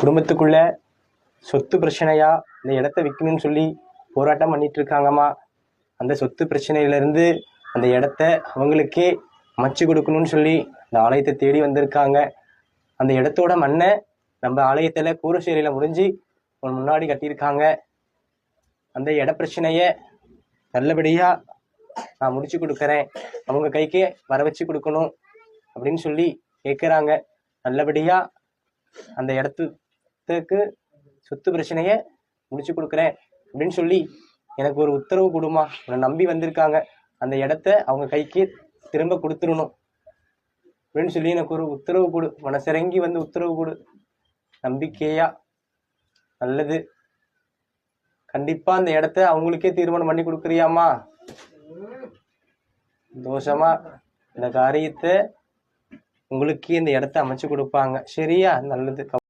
குடும்பத்துக்குள்ள சொத்து பிரச்சனையா இந்த இடத்த விற்கணும்னு சொல்லி போராட்டம் பண்ணிட்டு இருக்காங்கம்மா. அந்த சொத்து பிரச்சனையிலேருந்து அந்த இடத்த அவங்களுக்கே அமைச்சு கொடுக்கணும்னு சொல்லி இந்த ஆலயத்தை தேடி வந்திருக்காங்க. அந்த இடத்தோட மண்ணை நம்ம ஆலயத்தில் கூரசேரியில் முடிஞ்சு முன்னாடி கட்டியிருக்காங்க. அந்த இட பிரச்சனையை நல்லபடியாக நான் முடிச்சு கொடுக்குறேன், அவங்க கைக்கே வர வச்சு கொடுக்கணும் அப்படின்னு சொல்லி கேட்குறாங்க. நல்லபடியாக அந்த இடத்துக்கு சொத்து பிரச்சனையை முடிச்சு கொடுக்குறேன் அப்படின்னு சொல்லி எனக்கு ஒரு உத்தரவு கொடுமா. உன்னை நம்பி வந்திருக்காங்க, அந்த இடத்த அவங்க கைக்கு திரும்ப கொடுத்துடணும் அப்படின்னு சொல்லி எனக்கு ஒரு உத்தரவு கொடு. மனசிறங்கி வந்து உத்தரவு கொடு, நம்பிக்கையா. நல்லது, கண்டிப்பா அந்த இடத்த அவங்களுக்கே தீர்மானம் பண்ணி கொடுக்குறியாமா? தோஷமா இந்த காரியத்தை உங்களுக்கே இந்த இடத்த அமைச்சு கொடுப்பாங்க. சரியா? நல்லது.